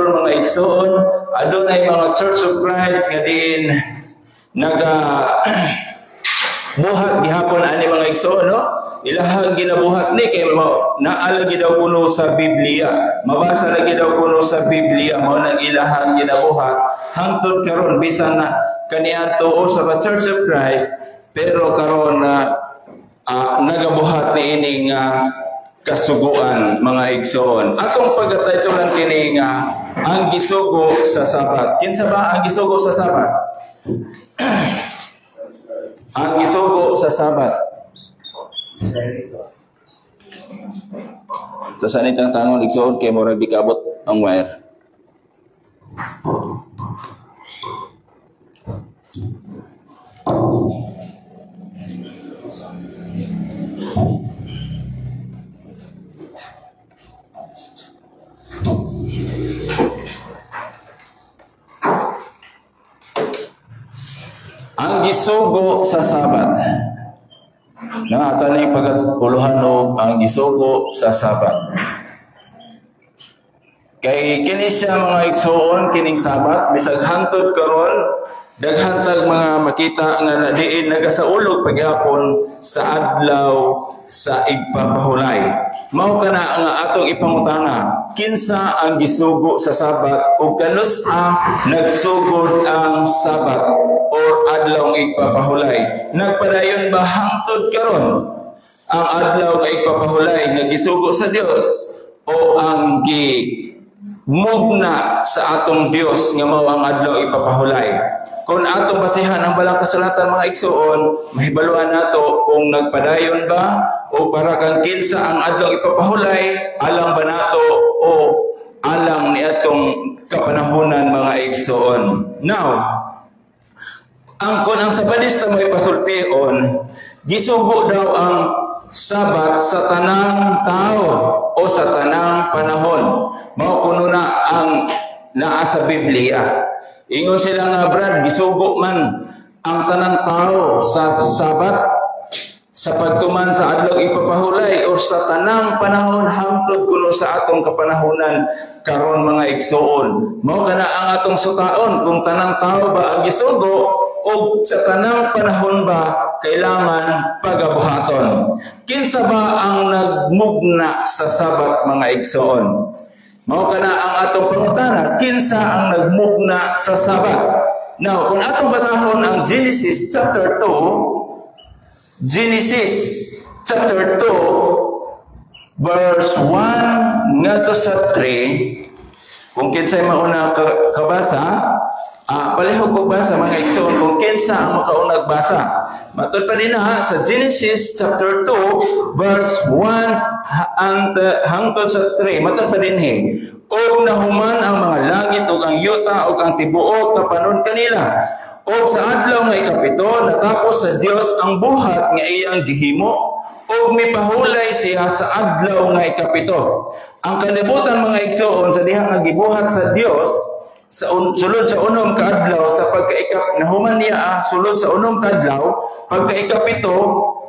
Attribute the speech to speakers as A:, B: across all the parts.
A: pastor mga igsoon, adunay mga Church of Christ nga din buhat gihapon ani mga igsoon, no? Ilahang ginabuhat ni kay naala gid daw kuno sa Biblia. Mabasa lagi daw kuno sa Biblia mao nang ilahang ginabuhat hangtod karon bisan na kaniadto o sa Church of Christ, pero karon nagabuhat ni ining kasuguan mga igsoon. Atong pagkataytulan kini nga ang gisugo sa Sabat. Kinsa ba ang gisugo sa Sabat? Ang gisugo sa Sabat. Tapos ano itang tangon igsoon kay murag dikabot ang wire. Ang gisugo sa Sabat. Ato na yung pagkatuluhan ang gisugo sa Sabat. Kay kini siya mga igsoon kining Sabat bisag hantod karon daghantag mga makita nga nadiin nagasaulog paghapon sa adlaw sa igpapahulay. Mao kana nga atong ipangutana, kinsa ang gisugo sa Sabat ug kanus-a nagsugod ang Sabat or adlaw nga igpapahulay? Nagpadayon ba hangtod karon ang adlaw nga igpapahulay nga gisugo sa Dios o ang mugna sa atong Dios nga mao ang adlaw ipapahulay? Kung atong basihan ang balang kasulatan mga igsoon, mahibaluan nato kung nagpadayon ba o para kang kinsa ang adlaw ipapahulay, alang ba nato o alang ni atong kapanahunan mga igsoon. Now, kung ang Sabadista may pasultion, gisugo daw ang Sabat sa tanang tao o sa tanang panahon. Mao kuno na ang naa sa Biblia. Ingon sila nga Brad, gisugo man ang tanang tao sa Sabat sa pagtuman sa adlaw ipapahulay o sa tanang panahon hangtod kuno sa atong kapanahunan karon mga igsoon. Mao kana ang atong sutaon kung tanang tao ba ang gisugo o sa tanang panahon ba kailangan pagabuhaton. Kinsa ba ang nagmugna sa Sabat mga igsoon? Mao kana ang atong pangutana, kinsa ang nagmugna sa Sabat? Now, kung atong basahon ang Genesis chapter 2, verse 1 ngadto sa 3, kung kinsay mauna kabasa, palihog ko basa mga igsoon kung kinsa ang makaunag basa. Matod pa din sa Genesis chapter 2 verse 1 hangtod sa 3. Matod pa din og nahuman ang mga langit ug ang yuta ug ang tibuok nga panon kanila. Og sa adlaw nga ikapito natapos sa Dios ang buhat nga iyang gihimo og mipahulay siya sa adlaw nga ikapito. Ang kalibutan mga igsoon sa diha nga gibuhat sa Dios sa sulod sa unom kaadlaw sa pagkaikap nahuman niya sulod sa unom kaadlaw pagkaikapito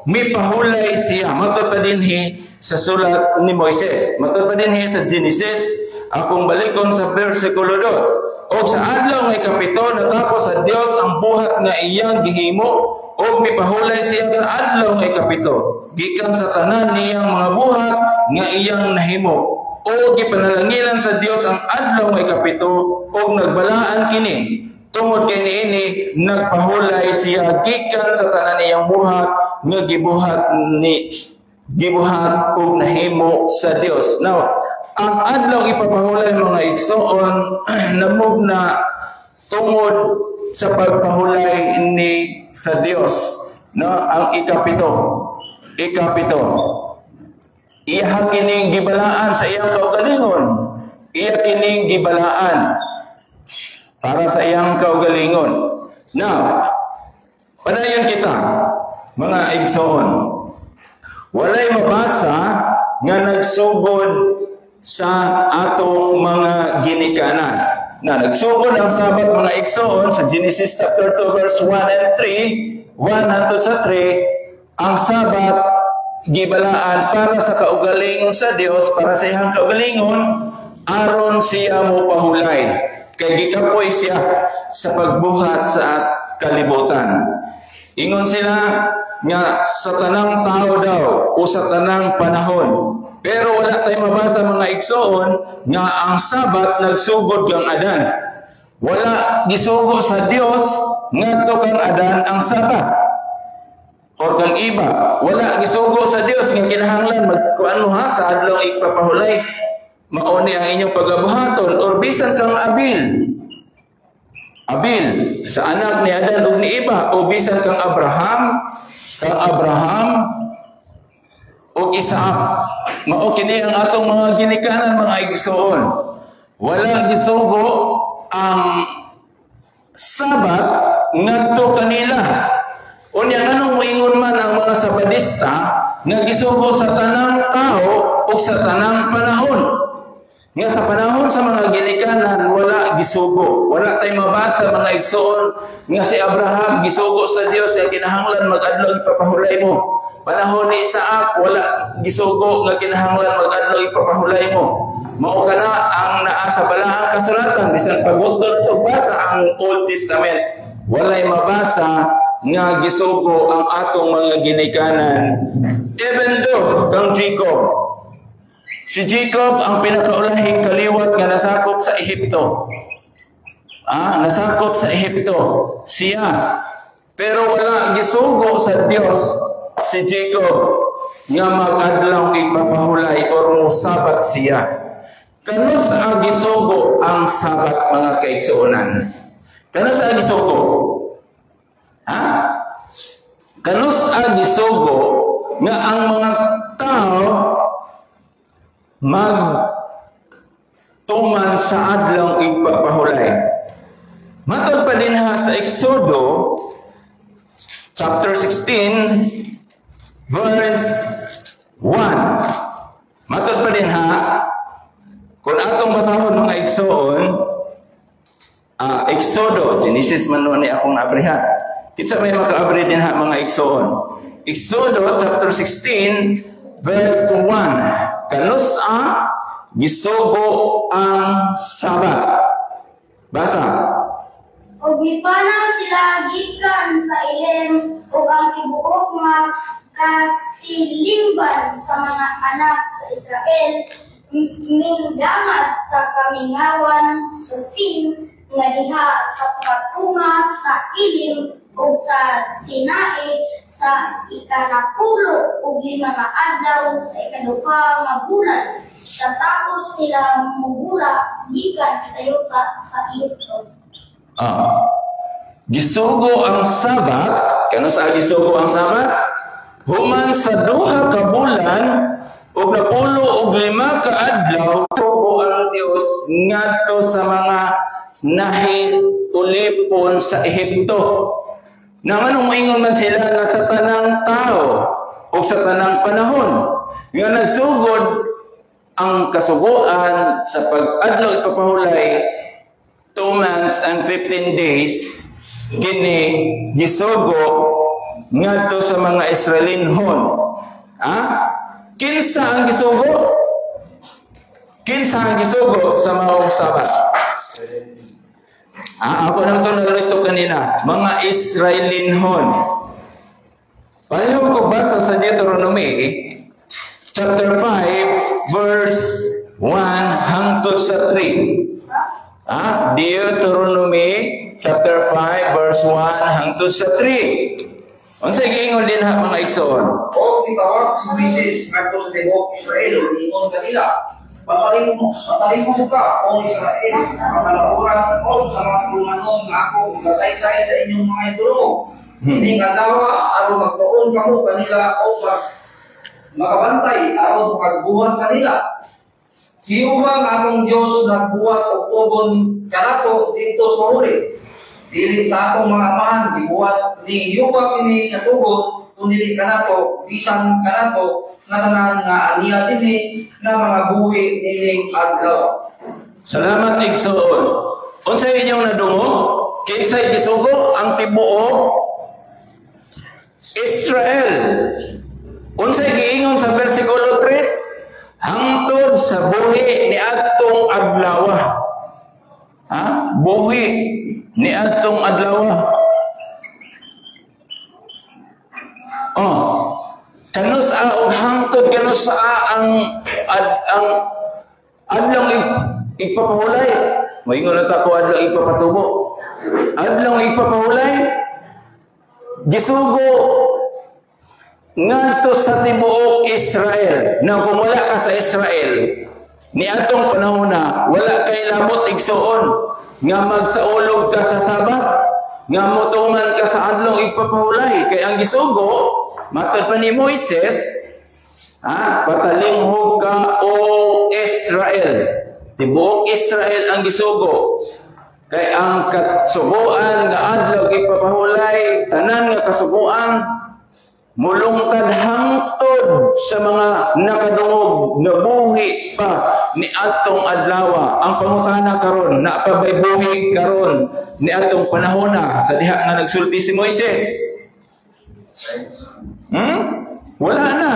A: mipahulay siya. Matod pa dinhi sa sulat ni Moises, matod pa dinhi sa Genesis, akong balikon sa versikulo 2. Og sa adlaw nga ikapito natapos sa Dios ang buhat nga iyang gihimo og mipahulay siya sa adlaw nga ikapito gikan sa tanan niyang mga buhat nga iyang nahimo. O gipanalanginan sa Dios ang adlaw nga ikapito og nagbalaan kini tungod kay niini nagpahulay siya gikan sa tanan niyang buhat nga gibuhat og nahimo sa Dios. Now, ang adlaw ipapahulay mga igsoon namugna tungod sa pagpahulay ni sa Dios, no? Ang ikapito iya kining gibalaan sa iyang kaugalingon. Iya kining gibalaan para sa iyang kaugalingon. Now, padayon kita, mga igsoon, walay mabasa nga nagsugod sa atong mga ginikanan. Na nagsugod ang Sabat mga igsoon sa Genesis chapter 2 verse 1 and 3, 1 hangtod sa 3, ang Sabat gibalaan para sa kaugalingon sa Dios, para sa iyang kaugalingon, aron siya mo pahulay. Kay gikapoy siya sa pagbuhat sa kalibutan. Ingon sila nga sa tanang tao daw o sa tanang panahon. Pero wala tayong mabasa mga igsoon nga ang Sabat nagsugod kang Adan. Wala gisugo sa Dios ngadto kang Adan ang Sabat. Or kang iba, wala gisugo sa Dios nga kinahanglan magkuan mo ha sa adlaw ipapahulay mauni ang inyong pagabuhaton or bisan kang Abil sa anak ni Adan ug ni iba o bisan kang Abraham o Isaac. Mao kini ang atong mga ginikanan mga igsoon. Wala gisugo ang Sabat ngadto kanila. Unya anong moingon man ang mga Sabadista nga gisugo sa tanang tao o sa tanang panahon. Nga sa panahon sa mga ginikanan wala gisugo. Wala tayong mabasa mga igsoon nga si Abraham gisugo sa Dios nga kinahanglan mag-adlaw ipapahulay mo. Panahon ni Isaac wala gisugo nga kinahanglan mag-adlaw ipapahulay mo. Mao kana ang naa sa balaang kasulatan bisan pagudto to basa ang Old Testament. Walay mabasa nga gisugo ang atong mga ginikanan. Even though kang Jacob, si Jacob ang pinakaulahing kaliwat nga nasakop sa Ehipto. Nasakop sa Ehipto. Siya. Pero wala gisugo sa Dios si Jacob nga mag-adlaw ipapahulay or musabat siya. Kano sa gisugo ang Sabat mga kaigsuonan? Kano sa gisugo? Kano sa gisugo nga ang mga tao magtuman sa adlaw ipapahulay. Matod pa din ha sa Exodo chapter 16 verse 1. Matod pa din ha kung atong basahon mga igsoon Exodo, Genesis man ni akong nabrihan. Kitsa may makaabri din ha mga igsoon. Exodo chapter 16 verse 1. Kanusa gisugo ang Sabat. Basa.
B: O gipanaw sila gikan sa ilem ug ang tibuok nga katilingban sa mga anak sa Israel mingdamat sa kamingawan sa Sin nga diha sa patunga sa ilim ug sa Sinai sa ikanapulo ug 5 nga adlaw sa ikaduha nga bulan sa tapos sila mugula gikan sa yuta sa Ehipto.
A: Gisugo ang Sabat. Kano sa gisugo ang Sabat? Human sa 2 ka bulan ug napulo ug 5 ka adlaw gisugo ang Dios ngadto sa mga nahitulipon sa Ehipto. Nang anong moingon man sila nga sa tanang tao o sa tanang panahon nga nagsugod ang kasuguan sa pag-adlaw ipapahulay 2 months and 15 days kini gisugo ngadto sa mga Israelinhon. Kinsa ang gisugo? Kinsa ang gisugo sa maong Sabat? Ako nang ito narito kanina, mga Israelinhon. Pareho ko basa sa Deuteronomy, chapter 5, verse 1 hangtod sa 3. Deuteronomy, chapter 5, verse 1 hangtod sa 3. Unsay giingon din ha mga igsoon?
C: O gitawag si Moises ngadto sa tibuok Israel, ingon kanila, Pataling mo ka, O Israel, makalapuran ko sa mga tulumanon nga ako magkataysay sa inyong mga idolo. Hindi kadawa, aron magtuon ka mo kanila o makabantay, aron pagbuhat kanila. Siyo ba ang atong Diyos nagbuhat o tugon kanato dito sa huli? Dili sa atong mga amahan, dibuhat ni Yuba pini natugon, kundi kanato, bisan kanato, nga tanan nga aniya dinhi na mga buhi nining adlaw.
A: Salamat igsoon. Unsay inyong nadungo? Kinsay gisugo ang tibuok Israel. Unsay giingon sa bersikulo 3? hangtod sa buhi ni adtong adlaw. Buhi ni adtong adlaw. Kanus o hangtod kanus ang adlaw ipapahulay. Moingon na ta ko adlaw ipapatubo. Adlaw ipapahulay. Gisugo ngadto sa tibuok Israel. Na kung wala ka sa Israel, ni atong panahon na wala kay labot igsuon nga magsaulog ka sa Sabat, nga motuman ka sa adlaw ipapahulay. Kay ang gisugo matod pa ni Moises, patalinghog ka o Israel. Tibuok Israel ang gisugo. Kay ang kasuguan nga adlaw ipapahulay, tanan nga kasuguan mulungtad hangtod sa mga nakadungog nga buhi pa ni atong adlaw. Ang pangutana karon, napabay buhi karon ni atong panahon na sa diha nga nagsulti si Moises. Wala na.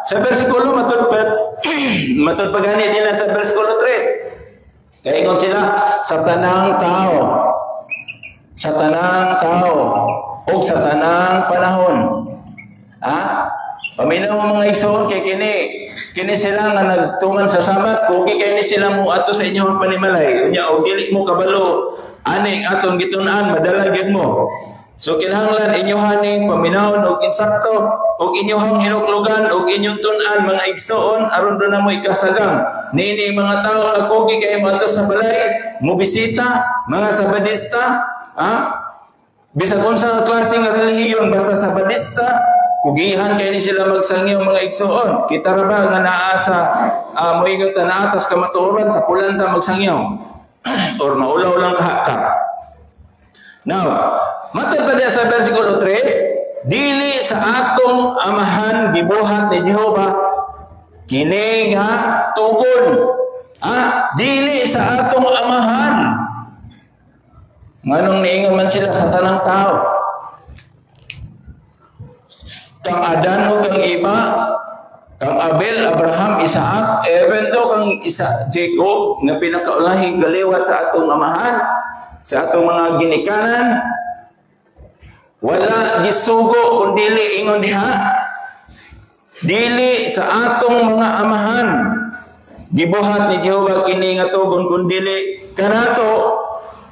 A: Sa bersikulo matod pa gani nila sa bersikulo 3. Kaingon sila sa tanang tao o sa tanang panahon. Paminaw mga igsoon kay kini sila nga nagtuman sa Sabat, kugi kay ni sila mo ato sa inyong panimalay. Unya og dili mo kabalo aning atong gitun-an madala gyud mo. So kinahanglan inyohaning paminawon og insakto og inyohang hinuklugan og inyong tun-an mga igsoon aron do na mo ikasagang niini mga tawo nga kugi kay mo ato sa balay mo bisita mga Sabadista, bisag unsa nga klase nga relihiyon basta Sabadista, kugihan kay ni sila magsangyaw mga igsoon. Kita ra ba nga naa sa moingon ta na atas kamatuoran tapulan ta magsangyaw or maulaw lang ka. Now, matod pa sa versikulo 3, dili sa atong amahan gibuhat ni Jehova kini nga tugon. Dili sa atong amahan. Nganong niingon man sila sa tanang tao. Kang Adan o kang iba, kang Abel, Abraham, Isaac, even do kang Jacob nga pinakaulahing galiwat sa atong amahan, sa atong mga ginikanan, wala gisugo kundili ingon diha. Dili sa atong mga amahan gibuhat ni Jehova kini nga tugon kundili kanato,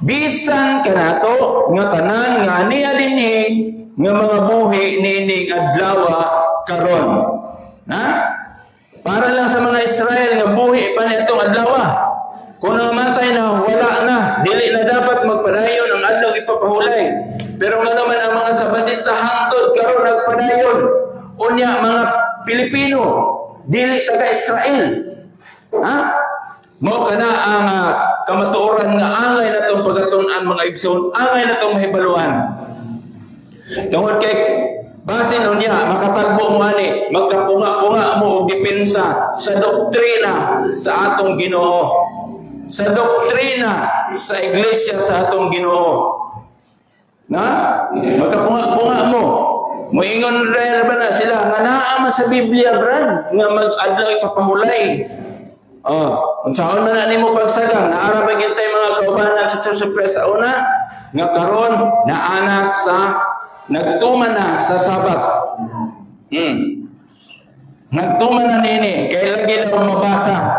A: bisan kanato nga tanan nga niya dinhi nga mga buhi nining adlaw karon. Para lang sa mga Israel nga buhi pa ni atong adlaw. Kung namatay na, wala na. Dili na dapat magpadayon ang adlaw ipapahulay. Pero nga naman ang mga Sabadista hangtod karon nagpadayon. Unya mga Pilipino, dili taga Israel. Mao kana ang kamatuoran nga angay natong pagatun-an mga igsoon, angay natong mahibaluan. Tungod kay basin unya makatagbo mo ani, magkapunga-punga mo og depensa sa doktrina sa atong Ginoo. Sa doktrina sa iglesia sa atong Ginoo. Magkapunga-punga mo. Moingon ra ba na sila nga naa man sa Biblia brad nga mag-adlaw ipapahulay. Unsaon man na nimo pagsagang naara ba gyud tay mga kaubanan sa Church of Christ sa una nga karon naana sa nagtuman na sa Sabat. Nagtuman na nini kay lagi daw mabasa.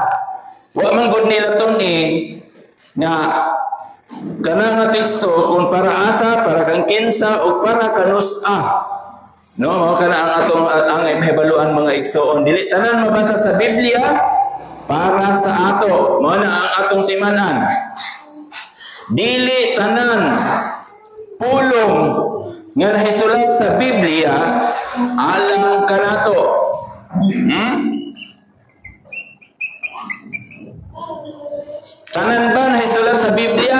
A: Wa man gud nila tun nga kana nga teksto kung para asa, para kang kinsa o para kanusa. No, mao kana ang atong ang mahibaluan mga igsoon. Dili tanan mabasa sa Biblia para sa ato. Mao na ang atong timan-an. Dili tanan pulong nga nahisulat sa Biblia alang kanato. Tanan ba nahisulat sa Biblia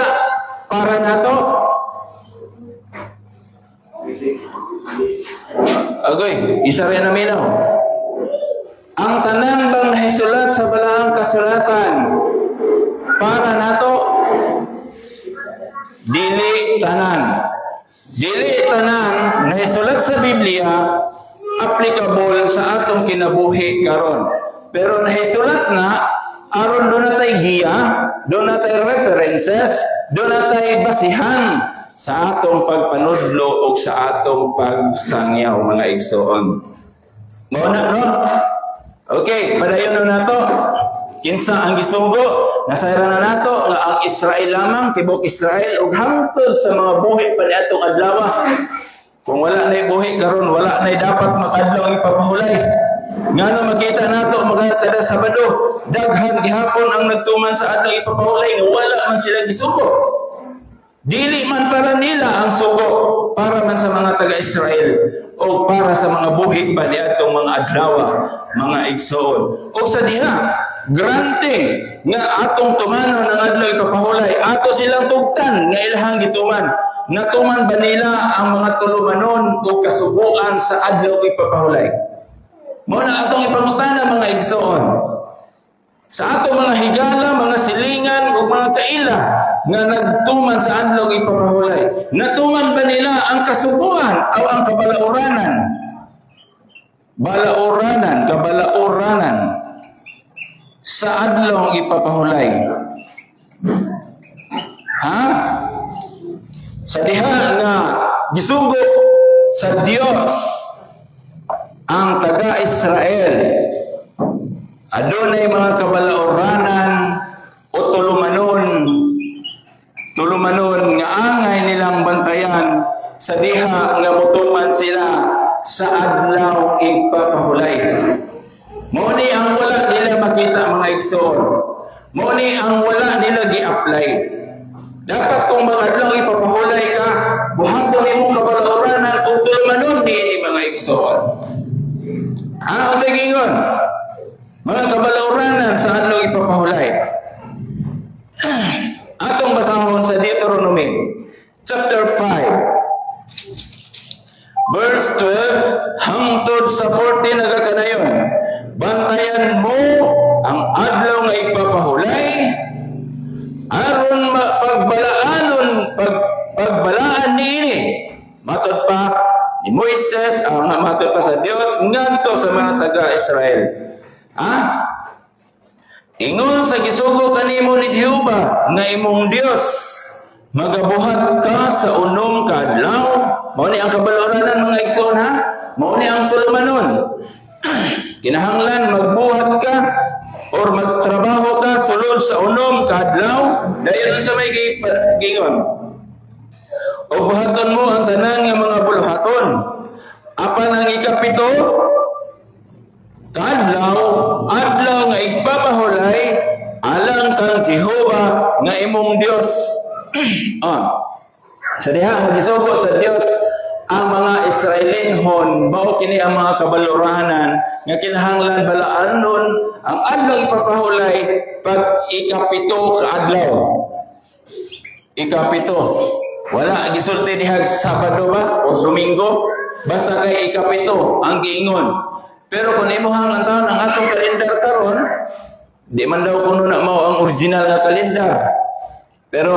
A: para nato? Agoy, isa rin na minaw. Ang tanan bang nahisulat sa balaang kasulatan para nato? Dili tanan. Dili tanan nahisulat sa Biblia applicable sa atong kinabuhi karon. Pero nahisulat na aron doon natay giya, doon natay references, doon natay basihan sa atong pagpanudlo o sa atong pagsangyaw, mga igsoon. Mao na, no? Okay, padayon na nato. Kinsa ang gisugo? Nasayra na nato nga ang Israel lamang, tibok Israel, ug hangtod sa mga buhi pa niadtong adlaw. Kung wala na'y buhi karon, wala na'y dapat makadlaw ang ipapahulay. Ngano makita nato mga kada Sabado, daghan gihapon ang nagtuman sa adlaw ipapahulay nga wala man sila gisugo. Dili man para nila ang sugo, para man sa mga taga-Israel o para sa mga buhi pa niadtong mga adlaw, mga igsoon. O sa diha, granting nga atong tumanon ang adlaw ipapahulay, ato silang tugtan nga ilahang gituman. Natuman ba nila ang mga tulumanon o kasubuan sa adlaw ipapahulay? Mao na atong ipangutana, mga igsoon. Sa atong mga higala, mga silingan o mga kaila nga nagtuman sa adlaw ipapahulay, natuman ba nila ang kasubuan o ang kabalauranan? Kabalauranan sa adlaw ipapahulay. Ha? Sa diha nga gisugo sa Dios ang taga-Israel, adunay mga kabalauranan o tulumanon nga angay nilang bantayan sa diha nga mutuman sila sa adlaw ipapahulay. Mao ni ang wala nila makita, mga igsoon. Mao ni ang wala nila gi-apply. Dapat kung mga adlaw ipapahulay ka, buhaton imong kabalauranan o tulumanon ni mga igsoon. Unsa gingon? Mga kabalauranan sa adlaw ipapahulay. Atong basahon sa Deuteronomy chapter 5 verse 12 hangtod sa 14 nagakanayon. Bantayan mo ang adlaw nga ipapahulay aron pagbalaan niini. Matod pa ni Moises, matod pa sa Dios ngadto sa mga taga-Israel. Ingon sa gisugo kanimo ni Jehova nga imong Dios, magabuhat ka sa unom ka adlaw. Mao ni ang kabalauranan, mga igsoon, ha? Mao ni ang tulumanon. Kinahanglan magbuhat ka or magtrabaho ka sulod sa unom ka adlaw, dayon sa may gingon. O buhaton mo ang tanan nga mga buluhaton. Apan ang ikapito kadlaw, adlaw nga igpapahulay alang kang Jehova nga imong Dios. Sa diha magisugo sa Dios ang mga Israelinhon, mao kini ang mga kabalauranan nga kinahanglan balaanon ang adlaw ipapahulay pag ikapito ka adlaw. Ikapito. Wala gisulti dihag Sabado ba o Domingo, basta kay ikapito ang giingon. Pero kung imuhang ang taon ang atong kalendar karon, di man daw kuno na mao ang original nga kalendar. Pero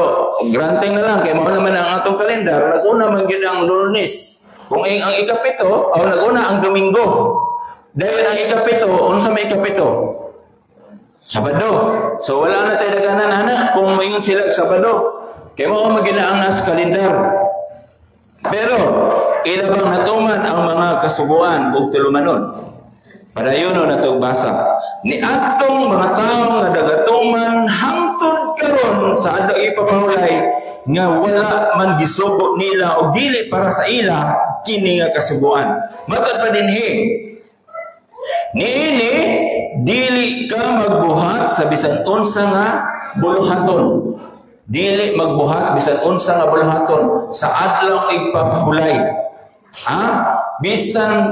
A: granting na lang kay mao naman ang atong kalendar, naguna man gyud ang Lunes. Kung ang ikapito, o naguna ang Domingo. Dahil ang ikapito, unsa may ikapito? Sabado. So wala na tayo daganan, ana kung moingon sila Sabado. Kay mao magina ang nas kalendar. Pero ilabang natuman ang mga kasubuan ug tulumanon. Padayon na itong basa. Ni atong mga taong nga dagatuman hangtod karon sa adlaw ipapahulay nga wala man gisugo nila o dili para sa ila kini nga kasubuan. Matod pa dinhi. Niini dili ka magbuhat sa bisan unsa nga buluhaton. Dili magbuhat bisan unsa nga buluhaton sa adlaw ipapahulay. Bisan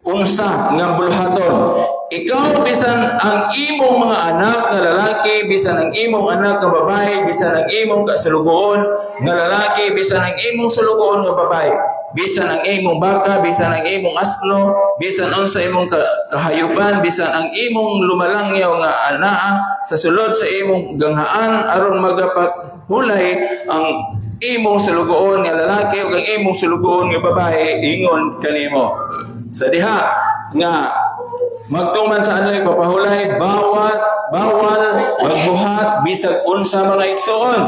A: unsa nga buluhaton. Ikaw bisan ang imong mga anak nga lalaki, bisan ang imong anak nga babae, bisan ang imong kasulugoon nga lalaki, bisan ang imong sulugoon nga babae, bisan ang imong baka, bisan ang imong asno, bisan unsa imong kahayupan, bisan ang imong lumalangyaw nga anaa sa sulod sa imong ganghaan aron magapaghulay ang imong sulugoon nga lalaki ug ang imong sulugoon nga babae, ingon kanimo. Sa diha nga magtuman sa adlaw ipapahulay, bawal magbuhat bisag unsa mga igsoon.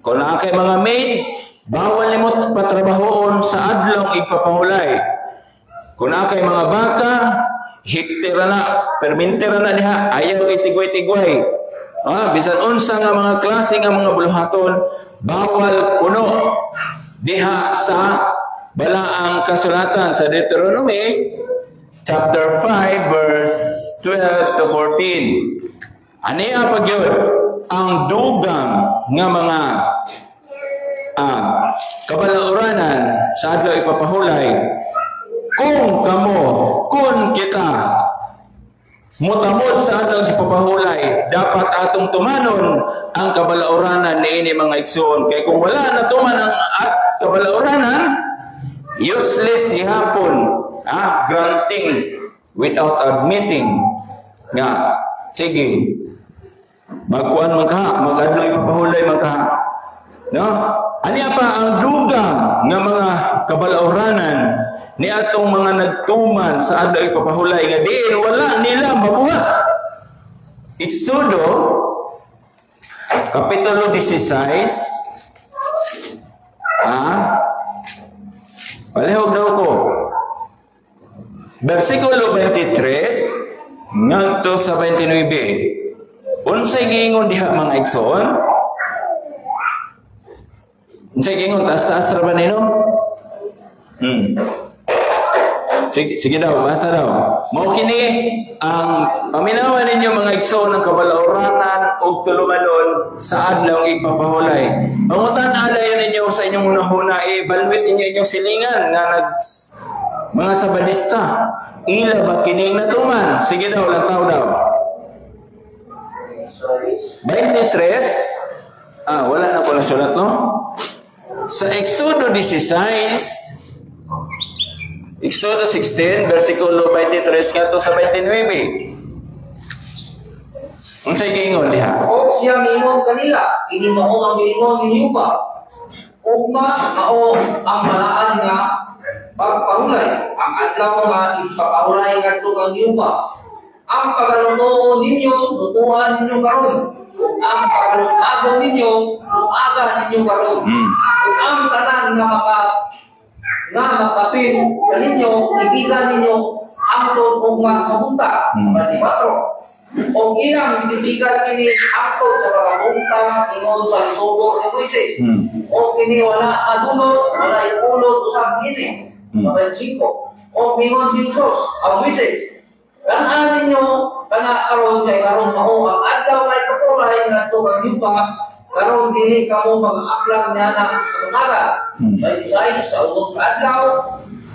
A: Kung naa kay mga maid, bawal nimo patrabahoon sa adlaw ipapahulay. Kung naa kay mga baka, hiktira na, permintira na diha, ayaw itigway-tigway. Bisan unsa nga mga klase nga mga buluhaton, bawal puno diha sa balaang kasulatan sa Deuteronomy chapter 5 verse 12 to 14. Aniya pagyud ang dugang nga mga kabalaoranan sa adlaw ipapahulay. Kung kita mutamod sa adlaw ipapahulay, dapat atong tumanon ang kabalaoranan niini mga igsoon. Kay kung wala na tuman ang kabalaoranan, useless ihapon, granting without admitting nga sige magkuan mag-adlaw ipapahulay no? Aniya pa ang dugang nga mga kabalaoranan ni atong mga nagtuman sa adlaw ipapahulay nga diin wala nila mabuhat. Exodo kapitulo 16 palihog daw ko versikulo 23 ngadto sa 29. Unsay giingon diha mga igsoon? Unsay giingon taas-taas ra ba nino? Sige daw, basa daw. Mao kini ang paminawan ninyo mga igsoon ng kabalaoranan ug tulumanon sa adlaw ipapahulay. Pangutan-an ninyo sa inyong hunahuna, i-evaluate ninyo inyong silingan nga mga sabadista. Ila ba kining natuman? Sige daw, lantaw daw. 23. Wala na ko na sulat, no? Sa Exodo 16, Exodo 16, versikulo 23 nga to sa 29. Unsay giingon diha?
C: O siya miingon kanila, ini mao ang giingon ninyo pa. Ugma mao ang malaan nga pagpahulay, ang adlaw nga ipapahulay ngadto kang yupa. Ang pagalunoon ninyo, lutuan ninyo karon. Ang pagalunagon ninyo, luaga ninyo karon. Ang tanan nga mapapil kaninyo, ibigan ninyo angtod ugma sa bunta, patipatro. O ilang bitibigan kini angtod sa pagkapunta ingon sa subo ni Moises. O kini wala adunot, wala ipulot usang kini. Papansin-ko. O mingon si Jesus, ang Moises. Kanan ninyo, karon kay karon mao ang adlaw kay kapulay ngadto kang yupa. Karon dili kamo mag-aplang niya na sa kataga. May isay sa unong adlaw,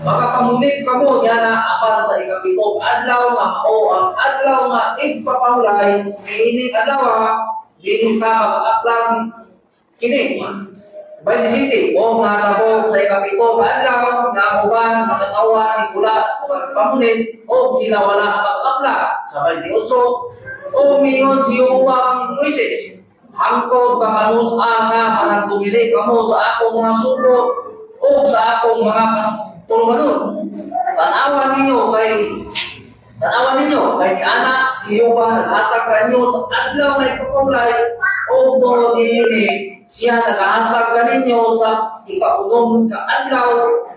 C: makapamunik kamo niya na apan sa ikapitong adlaw nga mao ang adlaw nga ipapahulay. Kining adlaw, dili ka mag-aplang kini. By the city, o nga tabo sa ikapitong adlaw nga uban sa katawan ni pula sa pagpamunit o sila wala mag-apla sa 28. O mingon siyang Moises, hangtod ka manusa nga managtumili kamo sa akong mga sulot o sa akong mga tulunganon. Tanawan ninyo kay anak siyo pa naghatag kanyo sa adlaw na ipapulay o do dinili siya naghatag kaninyo sa ikaunong kaadlaw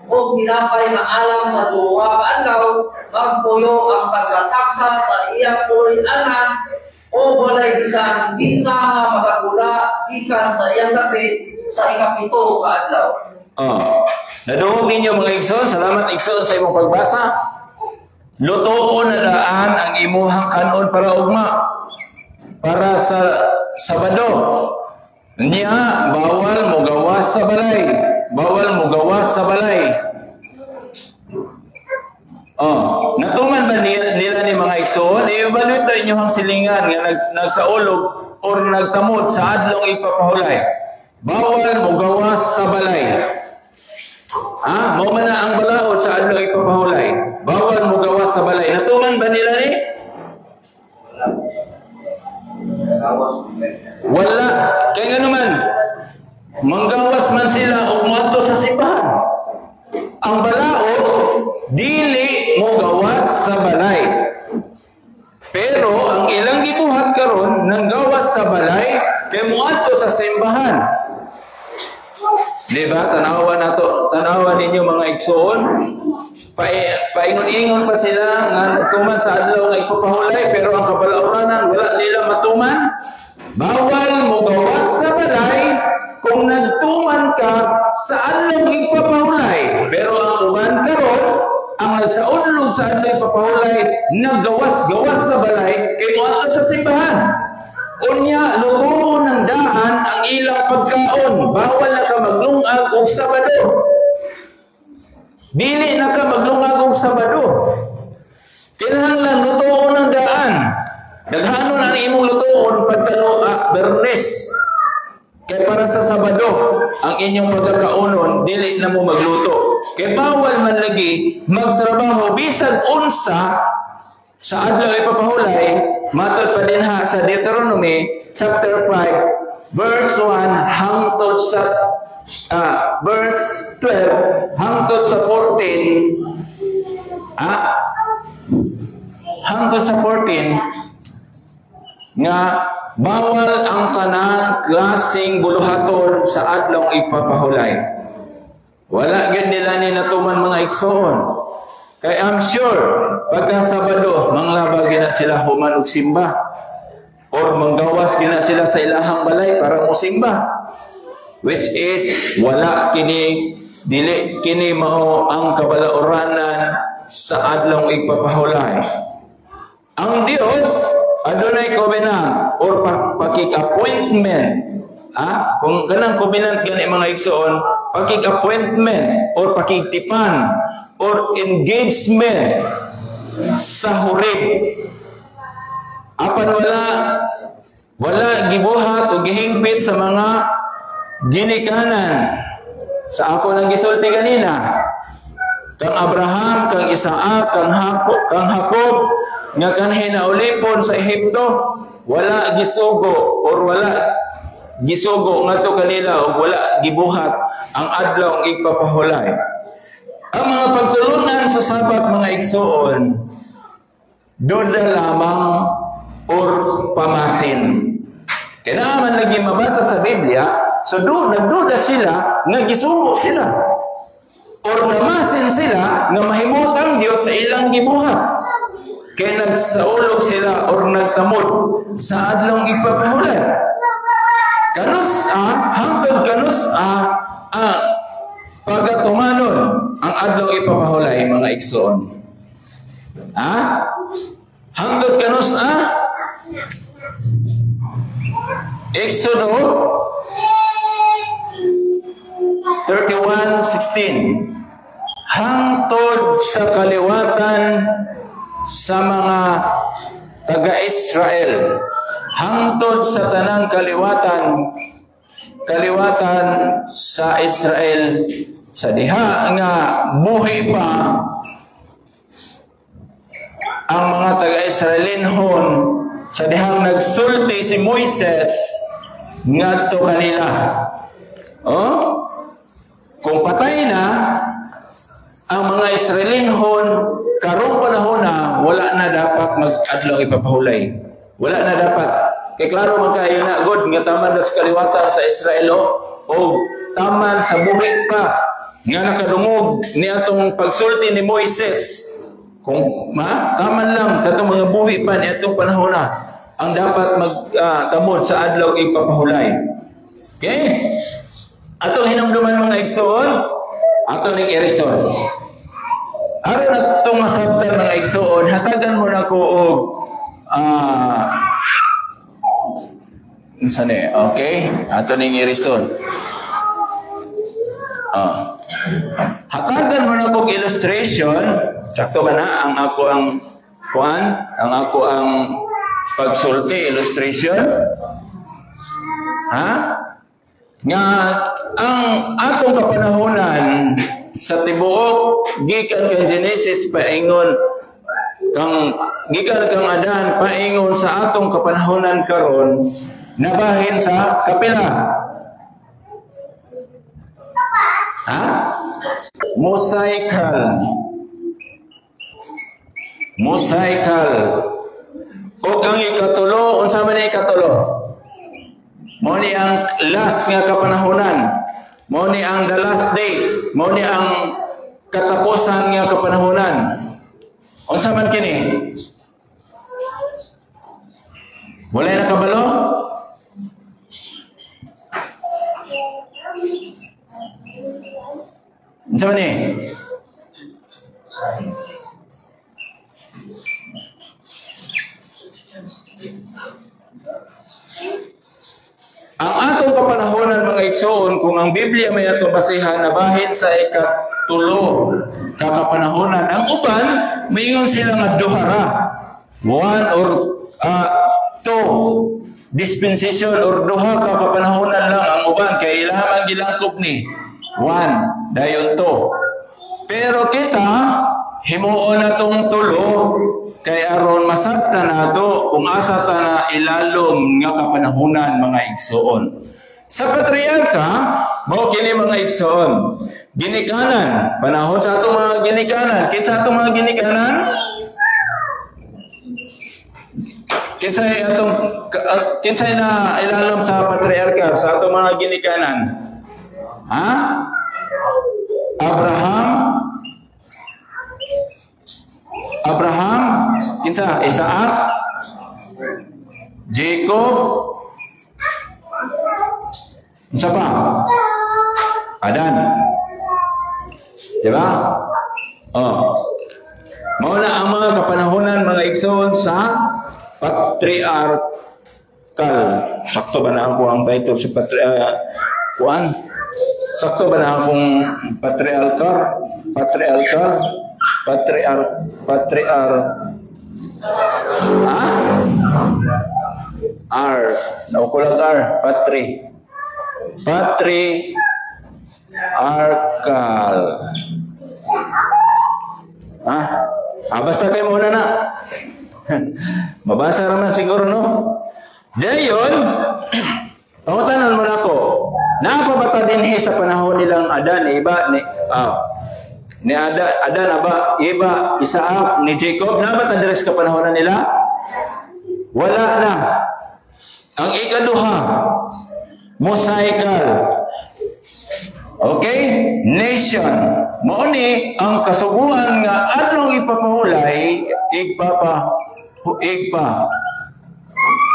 C: o ginapay na alam sa duwa kaadlaw magpuyo ang taksa-taksa sa iyang puloy-anan o walay bisan nga makagula ikan sa iyang gabi sa ikapito kaadlaw.
A: Nadungog ninyo mga igsoon, salamat igsoon sa imong pagbasa. Lutoon na daan ang imuhang kanon para ugma. Para sa Sabado. Niya, bawal mo gawas sa balay. Bawal mo gawas sa balay. Natuman ba nila ni mga igsoon? I-evaluate na inyong silingan nga nagsaulog o nagtamod sa adlong ipapahulay. Bawal mo gawas sa balay. Mao man na ang balaod sa adlaw ipapahulay. Bawal mo gawas sa balay. Natuman ba nila ni? Wala. Kaya nga naman, manggawas man sila o muadto sa simbahan. Ang balaod, dili mo gawas sa balay. simbahan. Diba? Tanawa ninyo mga igsoon. Paingon-ingon pa sila nga nagtuman sa adlaw nga ipapahulay, pero ang kabalauranan wala nila matuman. Bawal mo gawas sa balay kung nagtuman ka sa adlaw ipapahulay. Pero ang uban karon, ang nagsaunlog sa adlaw ipapahulay, naggawas-gawas sa balay kay moadto sa simbahan. Unya, luto ng daan ang ilang pagkaon. Bawal na ka maglungag og Sabado. Dili na ka maglungag og Sabado. Kinahanglan luto ng daan. Daghano na ni imong lutoon pagka Bernes. Kaya para sa Sabado, ang inyong pagkakaunon, dili na mo magluto. Kaya bawal man lagi magtrabaho bisag unsa sa adlaw ipapahulay. Matod pa din ha sa Deuteronomy chapter 5 verse 1 hangtod sa verse 12 hangtod sa 14 hangtod sa 14 nga bawal ang tanang klaseng buluhaton sa adlaw ipapahulay. Wala gyud nila ni natuman mga igsoon. Kay I'm sure, pagka Sabado, manglaba gina sila human og simba. Or manggawas gina sila sa ilahang balay para musimba. Which is, wala dili kini mao ang kabalaoranan sa adlaw igpapahulay. Ang Dios, adunay covenant or pakig-appointment. Kung ganang covenant gani mga igsoon, pakig-appointment or pakigtipan or engagement sa hurib. Apan wala gibuhat o gihingpit sa mga ginikanan. Sa ako nang gisulti kanina, kang Abraham, kang Isaac, kang Jacob, nga kanhin na ulipon sa Ehipto, wala gisugo or wala gisugo ngadto kanila o wala gibuhat ang adlaw ng igpapahulay. Ang mga pagtulunan sa Sabat mga igsoon, duda lamang or pamasin. Kailangan lagi mabasa sa Biblia, so nagduda sila, nga gisugo sila. Or namasin sila, nga mahimutang Diyos sa ilang gibuhat. Kaya nagsaulog sila or nagtamod sa adlong ipapahulay. Hangtod pagatumanon ang adlaw ipapahulay mga igsoon. Hangtod Exodo 31:16. Hangtod sa kaliwatan sa mga taga-Israel, hangtod sa tanang kaliwatan sa Israel, sa diha nga buhi pa ang mga taga-Israelinhon, sa dihang nagsulti si Moises ngadto kanila. Kung patay na ang mga Israelinhon, karong panahon na wala na dapat mag-adlaw ipapahulay. Wala na dapat. Kay klaro man kayo na god nga taman sa kaliwatan sa Israel o taman sa buhi pa nga nakadungog ni atong pagsulti ni Moises. Kung taman lang katong mga buhi pa ni atong panahon na ang dapat magtamod sa adlaw ipapahulay. Okay? Atong hinumduman mga igsoon, atong ning irison. Aron atong masabtan mga igsoon, hatagan mo na ko og okay? Atong ning irison. Hatagan mo na ko illustration. Sakto ba na ang ako ang pagsulti illustration? Nga ang atong kapanahonan sa tibuok gikan kang Genesis paingon gikan kang Adan paingon sa atong kapanahonan karon nabahin sa kapila. Mosaikal. O ang ikatulo, unsa man ikatulo? Mao ni ang last nga kapanahonan. Mao ni ang the last days. Mao ni ang katapusan nga kapanahonan. Unsa man kini? Wala na kabalo? Unsa man ni? Ang atong kapanahonan mga igsoon, kung ang Biblia may atong basihan na bahin sa ikatulo kakapanahonan, ang uban mayon sila nga duhara, one or two dispensation or duha kakapanahonan lang ang uban, kaya ilamang gilangkop ni one dayon to. Pero kita himuon na tong tulo kay aron masabta nato kung asa ta na ilalom nga kapanahunan mga igsoon. Sa patriarka, mao kini mga igsoon, ginikanan, panahon sa atong mga ginikanan. Kinsa atong mga ginikanan? Kinsay na ilalom sa patriarka sa atong mga ginikanan? Ha? Abraham, kinsa? Isaac, Jacob, kinsa pa? Adan. Diba? Mao na ang mga kapanahonan mga igsoon sa patriarkal. Sakto ba na ako ang title sa sakto ba na akong patriarkal? Naukulag R. Patriarkal. Basta kayo muna na. Mabasa naman siguro, no? Dayon, pangutanan mo na ko. Napabata din sa panahon nilang Adan, iba ni Adan, iba, Isaac, ni Jacob, napabata din sa panahon nila? Wala na. Ang ikaduha, Mosaical. Okay? Nation. Mao ni ang kasuguan nga adlong ipapahulay,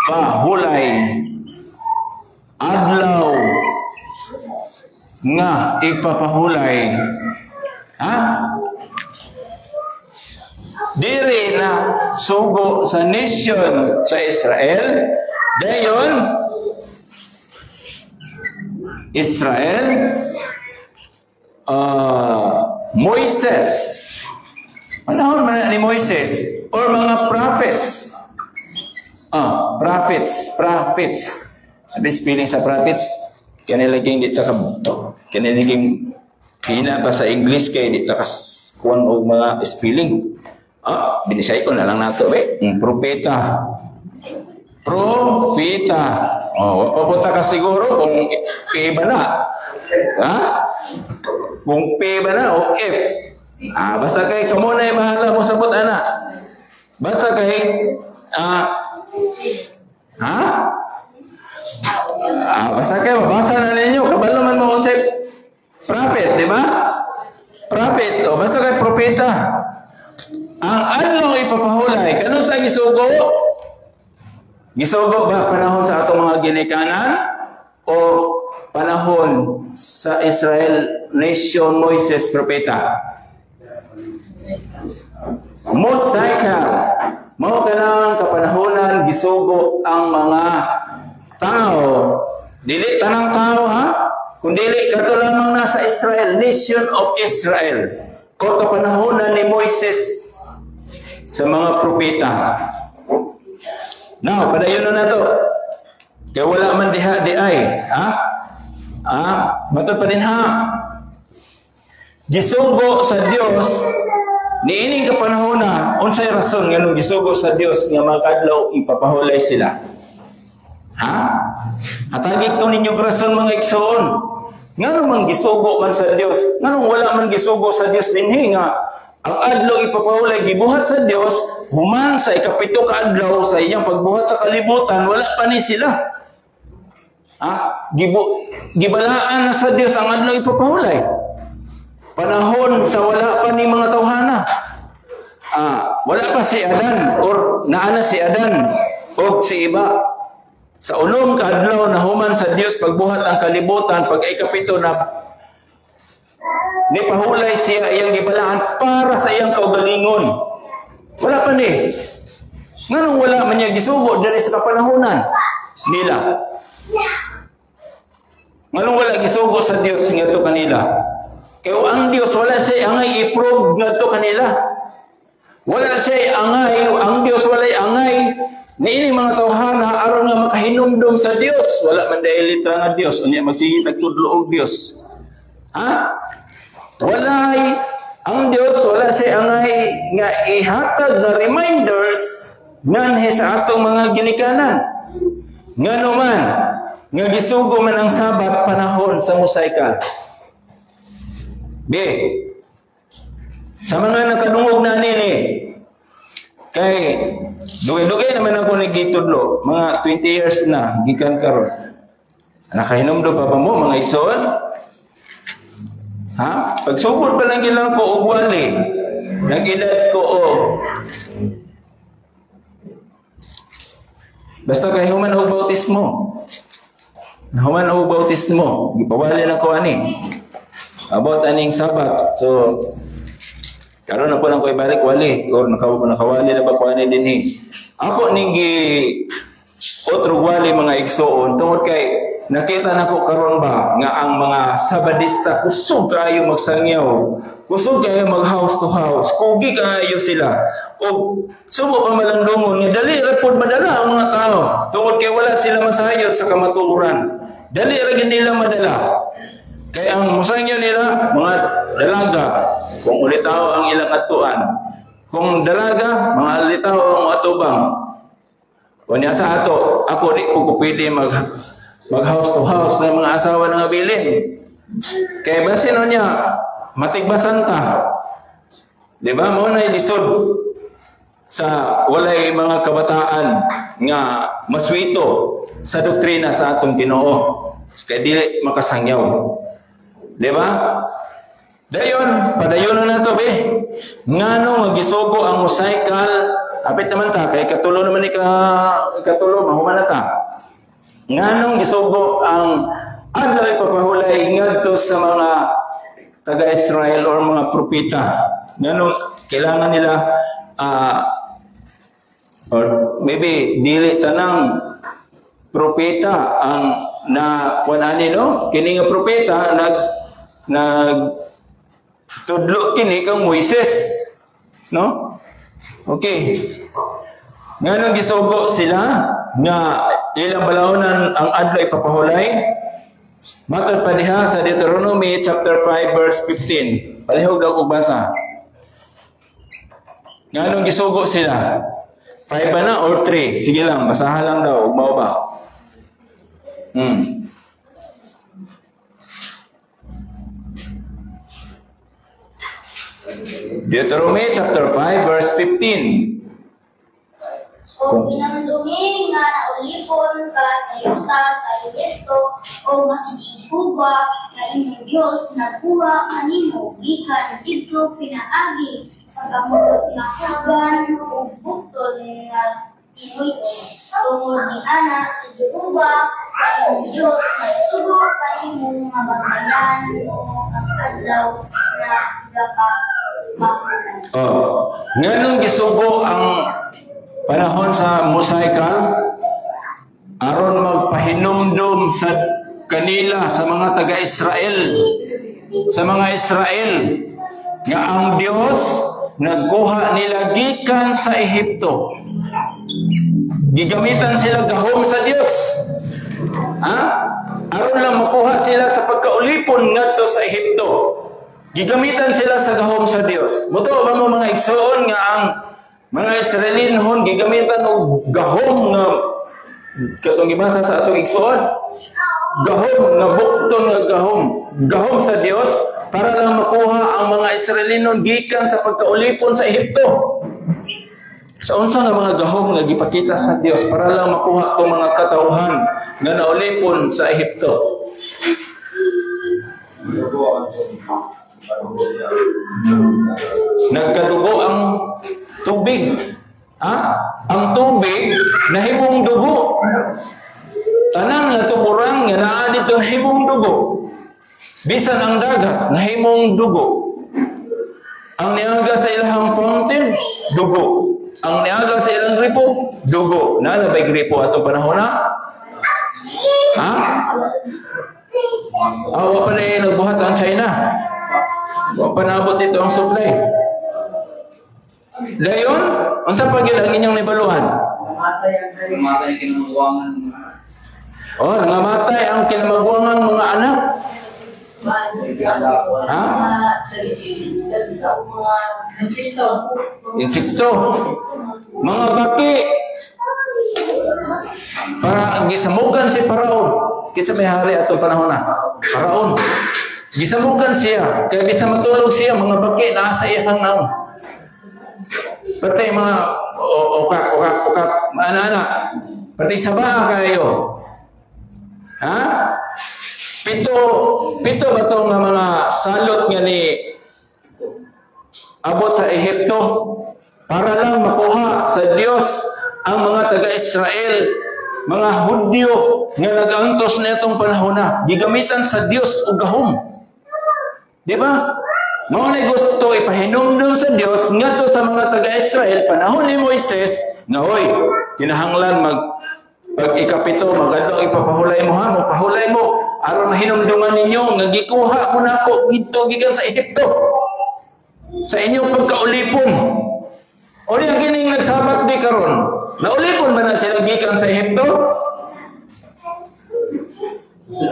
A: pahulay adlaw nga ipapahulay. Diri na sugo sa nation sa Israel. Dayon Israel, Moises, panahon man ni Moises, or mga prophets. Prophets. Ada spelling sa prophets, kanilaging dito ka, kanilaging hina pa sa English kay dito ka kuwan og mga spelling. Binisay ko na lang nato propeta. Papunta ka siguro kung P ba na. Kung P ba na o F. Basta kay kamo na mahala mo sabot ana. Basta kay basta kay mabasa na ninyo kabalo man mo unsay prophet, di ba? Prophet, basta kay propeta. Ang adlaw ipapahulay kano sa gisugo? Gisugo ba panahon sa atong mga ginikanan o panahon sa Israel nation Moises propeta? Mosaical. Mao kanang kapanahonan gisugo ang mga tao. Dili tanang tao kun dili kadto lamang nasa Israel, nation of Israel. O kapanahonan ni Moises sa mga propeta. Now, padayon na to. Kaya wala man diha di ay. Matod pa din Gisugo sa Dios niining kapanahona, unsay rason nganong gisugo sa Dios nga magkadlaw ipapahulay sila? Hatagit ko ninyo rason mga igsoon. Nganong man gisugo man sa Dios? Nganong wala man gisugo sa Dios dinhi nga ang adlaw ipapahulay gibuhat sa Dios, human sa ikapito ka adlaw sa iyang pagbuhat sa kalibutan, wala pa ni sila. Gibalaan na sa Dios ang adlaw ipapahulay. Panahon sa wala pa ni mga tawhana. Wala pa si Adan or naana si Adan o si iba. Sa ulong kaadlaw na human sa Dios pagbuhat ang kalibutan, pag ikapito na nipahulay siya iyang gibalaan para sa iyang kaugalingon. Wala pa ni. Nganong wala man niya gisugo diri sa kapanahonan nila? Nganong wala gisugo sa Dios ngadto kanila? Kaya ang Dios wala siya angay i-prove ngadto kanila. Wala siya angay, ang Dios wala angay niini mga tawhana aron nga makahinumdum sa Dios. Wala man dahil litra nga Dios unya magsige nagtudlo og Dios. Walay ang Dios wala siya angay nga ihatag na reminders nganhi sa atong mga ginikanan. Ngano man nga gisugo man ang Sabat panahon sa mosaikal. Sa mga nakadungog na nini, kay dugay-dugay naman ako nagitudlo, mga 20 years na, gikan karon. Nakahinumdo pa mo, mga igsoon? Pagsugod pa lang gilang ko og wali, nag-edad ko og basta kay human og bautismo. Human og bautismo, gipawali na ko ani. About aning Sabat. So, karon na po lang ko ibalik wali. Or nakawali na ba ko ani din Ako ninggi otro wali mga igsoon. Tungod kay nakita na ko karon ba nga ang mga Sabadista kusog kayo magsangyaw. Kusog kayo mag house to house. Kugi kayo sila. O subo pa malandungon nga dali ra pod madala ang mga tao. Tungod kay wala sila masayod sa kamatuoran. Dali ra gid nila madala. Kaya ang musangyo nila, mga dalaga, kung ulitaw ang ilang atuan. Kung dalaga, mga ulitaw ang atubang. Kung niya sa ato, ako di ko pwede mag house to house ng mga asawa ng abilin. Kaya basin niya, matigbasan ta. Diba? Mo na ilisod sa walay mga kabataan nga maswito sa doktrina sa atong Ginoo. Kaya dili makasangyaw. Diba? Dayon, padayon na to be. Ngano magisugo ang mosaikal, apit naman ta, kay katulo naman ikatulo, mahuman na ta. Ngano gisugo ang adlaw ipapahulay ngadto sa mga taga-Israel or mga propeta. Ngano kailangan nila or maybe dili tanang propeta ang na kunani no kini nga propeta tudlo kini kang Moises no. Okay, nganong gisugo sila nga ilang balawnan ang adlaw ipapahulay. Matod pa diha sa Deuteronomy chapter 5 verse 15. Palihog daw kog basa. Nganong gisugo sila? 5 ba na or 3? Sige lang, basahan lang daw, ugmaw ba? Deuteronomy chapter 5 verse 15.
B: O pinamdumi nga naulipon ka sa yuta sa Egipto o masigiguba nga imong Dios nagkuha kanimo gikan didto pinaagi sa kamot nga husgan ug bukton nga Pinoy tungod ni ana si Jehova ang Dios nagsugo kanimo nga bangbayan o ang adlaw na
A: nganong gisugo ang panahon sa mosaikal aron magpahinumdum sa kanila sa mga taga-Israel nga ang Dios nagkuha nila gikan sa Ehipto. Gigamitan sila gahom sa Dios. Aron lang makuha sila sa pagkaulipon ngadto sa Ehipto. Gigamitan sila sa gahom sa Dios. Muto ba mo mga igsoon nga ang mga Israelinhon gigamitan og gahom nga katong gibasa sa atong igsoon. Gahom nga bukton nga gahom sa Dios para lang makuha ang mga Israelinon gikan sa pagkaulipon sa Ehipto. Sa unsa nga mga gahom nga gipakita sa Dios para lang makuha tong mga katawhan nga naulipon sa Ehipto. Nagkadugo ang tubig. Ang tubig nahimong dugo. Tanan nga tuburan nga naa dito nahimong dugo. Bisan ang dagat nahimong dugo. Ang niaga sa ilahang fountain, dugo. Ang niaga sa ilang gripo, dugo. Nalabay gripo atong panahon na? Awa pa na nagbuhat ang China. Panabot dito ang supply. Dayon, unsa pa gyud ang inyong nibaluhan?
C: Namatay kinamaguangan.
A: Nangamatay ang kinamaguangan mga anak. Insekto. Mga baki. Para gisamugan si Paraon. Kinsa may hari atong panahon na? Paraon. Gisamugan siya. Kaya bisa matulog siya mga baki na sa iyang naong. Pati mga ukak, mana-ana. Pati sabaa kayo. Pito ba itong mga salot nga ni abot sa Ehipto para lang makuha sa Dios ang mga taga-Israel, mga Hudyo nga nag-antos na itong panahon na. Gigamitan sa Dios o gahom. Di ba? Mao na gusto ipahinumdum sa Dios ngadto sa mga taga-Israel panahon ni Moises nga hoy kinahanglan pag ikapito magado ipapahulay mo ha, pahulay mo aron mahinumduman ninyo nga gikuha mo nako didto gikan sa Ehipto sa inyong pagkaulipon. O diyan kining nagsabat di karon naulipon ba na sila gikan sa Ehipto?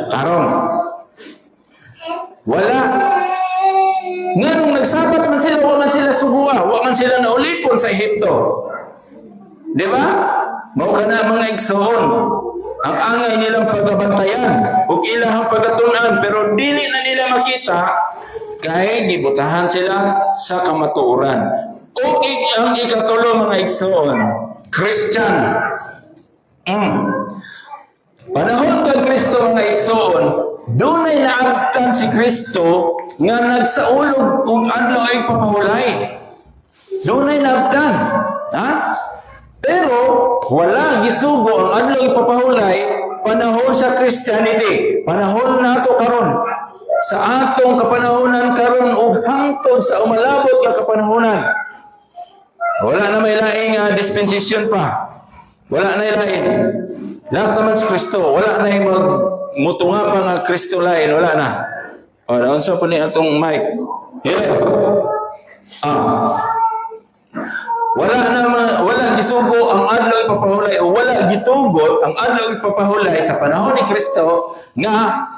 A: Karon wala. Nganong nagsabat man sila, wa man sila subuha, wa man sila naulipon sa Ehipto. Di ba? Mao kana mga igsoon. Ang angay nilang pagabantayan ug ilahang pagatun-an pero dili na nila makita kay gibutahan sila sa kamatuoran. Ug ang ikatulo mga igsoon, Christian. Panahon kang Kristo mga igsoon, dunay naabtan si Kristo nga nagsaulog kung adlaw ay papahulay. Dunay naabtan. Pero wala gisugo ang adlaw ay papahulay panahon sa Christianity. Panahon nato karon. Sa atong kapanahonan karon ug hangtod sa umalabot nga kapanahonan. Wala na may laing dispensation pa. Wala na lain. Last naman si Kristo, wala na yung mutunga pa nga Kristo lain, wala na. O, naunsa po niya itong mic. Yeah. Wala gisugo ang adlaw ipapahulay o wala gitugot ang adlaw ipapahulay sa panahon ni Kristo nga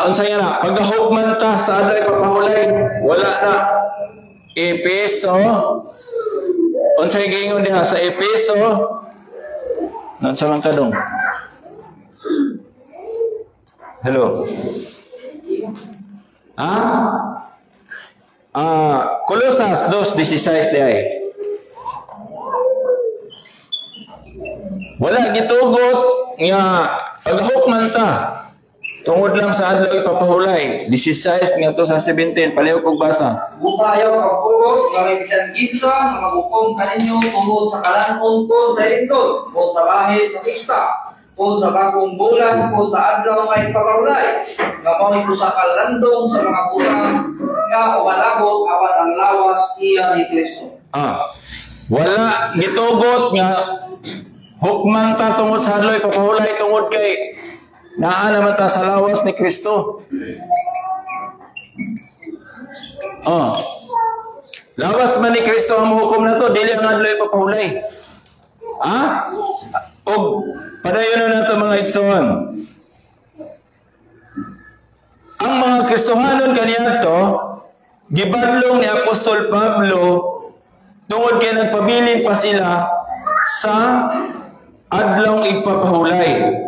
A: unsay na pagahugman ta sa adlaw ipapahulay, wala na. Epeso. Unsay gingon diha sa Epeso? Nansa lang kadong. Hello. Colosas 2:16 diay. Wala gitugot nga paghukman ta tungod lang sa adlaw ipapahulay. 16 nga to sa 17 palihog kog basa.
C: Bukayaw pagpulot nga may bisan gitsa nga maghukom kaninyo tungod sa kalanon ko sa indon o sa bahid sa pista o sa bagong bulan o sa adlaw may ipapahulay nga mao'y sa kalandong sa mga bulan nga umalabot awat ang lawas iya ni Kristo.
A: Wala gitugot nga hukman ta tungod sa adlaw ipapahulay tungod kay naa naman ta sa lawas ni Kristo. Lawas man ni Kristo ang hukom na to, dili ang adlaw ipapahulay. Og padayon na nato mga igsoon. Ang mga Kristohanon kaniadto gibadlong ni Apostol Pablo tungod kay nagpabilin pa sila sa adlaw ipapahulay.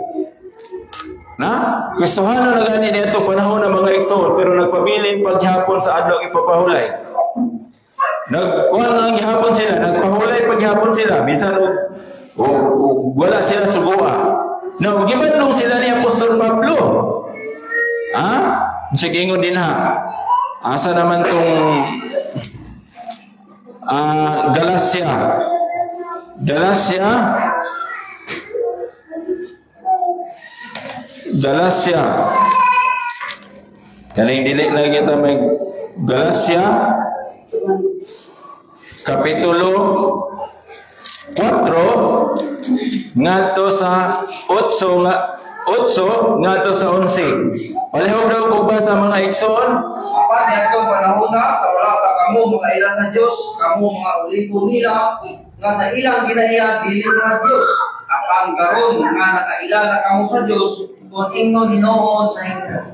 A: Kristohano na gani dito panahon ng mga igsoon pero nagpabilin paghapon sa adlaw ipapahulay. Nagkuhan ang gihapon sila, nagpahulay paghapon sila, bisan wala sila sugua. Now, gibadlong sila ni Apostol Pablo. Ha? Sige ingon din ha. Asa naman tong Galacia. Kaning dili lagi kita may Galacia Kapitulo 4 ngadto sa 8 ngadto sa 11. Palihog daw ko ba sa mga igsoon?
C: Apan nitong panahon na sa wala pa kamo mga ila sa Dios, kamo mga ulipo nila nga sa ilang ginaiya dili na Dios. Apan karon nga nakaila na kamo sa Dios, kung ingnon hinoon sa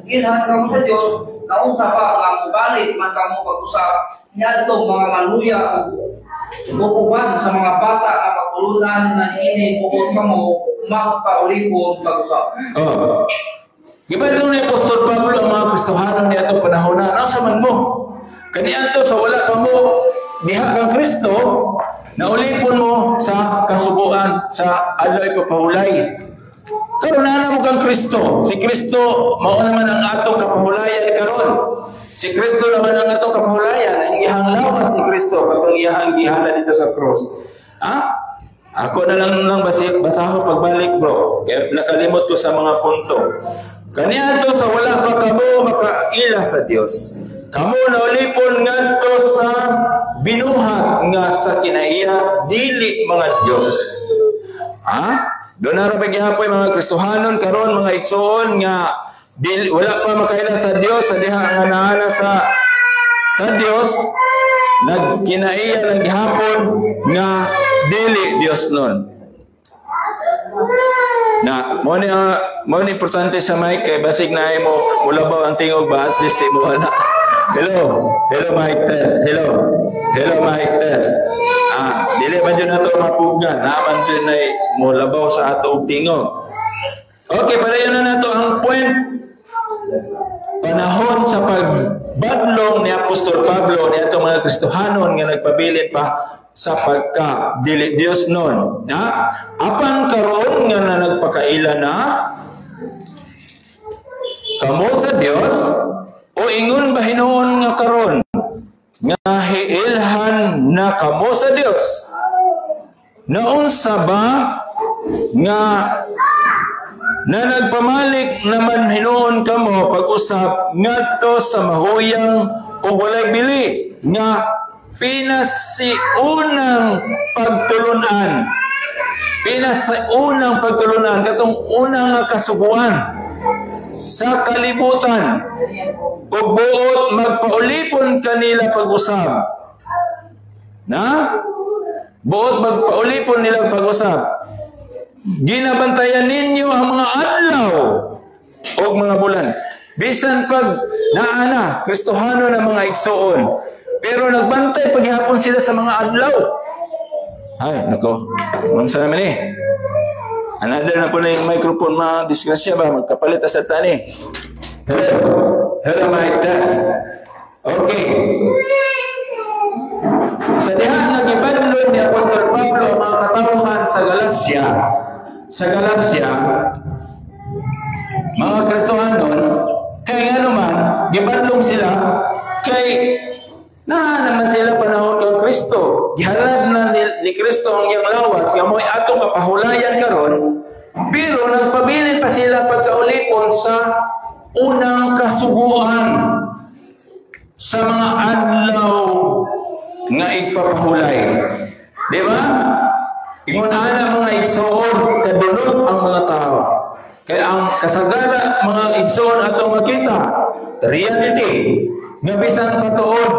C: ilhan kamo sa Dios, naunsa pa nga mobalik man kamo pag-usap niadtong mga maluya bubugan sa mga bata nga pagtulunan na niini bukod kamo magpaulipon pag-usap.
A: Gibadlong ni Apostol Pablo ang mga Kristohanon niya itong panahon na, ano sa man mo? Kaniyan to sa wala pa mo diha kang Kristo, naulipon mo sa kasubuan, sa adlaw ipapahulay. Karon na mo kang Kristo. Si Kristo mao naman ang atong kapahulayan karon. Si Kristo naman ang atong kapahulayan. Ang iyang lawas ni Kristo katong iyang gihala dito sa cross. Ako na lang basahon pagbalik, bro. Kaya nakalimot ko sa mga punto. Kaniadto sa wala pa kamo makaila sa Dios. Kamo naulipon ngadto sa binuhat nga sa kinaiya dili mga Dios. Doon na rin gihapon mga Kristohanon karon mga igsoon nga wala pa makaila sa Dios sa diha nga naana sa Dios nagkinaiya lang gihapon nga dili Dios nun. Na mo ni importante sa mic kay basig na mo ulabaw ang tingog ba at least mo na. Hello mic test. Hello mic test. Dili man jud nato mapugan, naman jud nay mo labaw sa ato og tingog. Okay, padayon na nato ang point. Panahon sa pagbadlong ni Apostol Pablo ni atong mga Kristohanon nga nagpabilin pa sa pagka dili Dios nun. Apan karon nga na nagpakaila na kamo sa Dios o ingon ba hinuon nga karon nga hiilhan na kamo sa Dios. Naunsa ba nga na nagpamalik naman hinuon kamo pag-usap ngadto sa mahuyang o walay bili nga pinasiunang pagtulunan katong unang nga kasuguan sa kalibutan ug buot magpaulipon kanila pag-usab buot magpaulipon nila pag-usab. Ginabantayan ninyo ang mga adlaw o mga bulan bisan pag naana Kristohano ng mga igsoon. Pero nagbantay paghihapon sila sa mga adlaw. Ay, nako. Unsa naman Another na po na yung microphone, disgrasya ba? Magkapalit sa tani. Hello, mic test. Okay. Sa dihan nagibadlon ni Apostol Pablo ang mga katawhan sa Galacia, mga Kristohanon, kay nga naman, gibadlong sila, kay naman sila panahon kang Kristo. Gihalad na ni Kristo ang iyang lawas, nga mo'y atong kapahulayan karon, pero nagpabilin pa sila pagkaulipon sa unang kasuguan sa mga adlaw nga igpapahulay. Di ba? Ingon ana mga igsoon, kadulot ang mga tao. Kaya ang kasagara mga igsoon atong makita, reality, nga bisan patuod,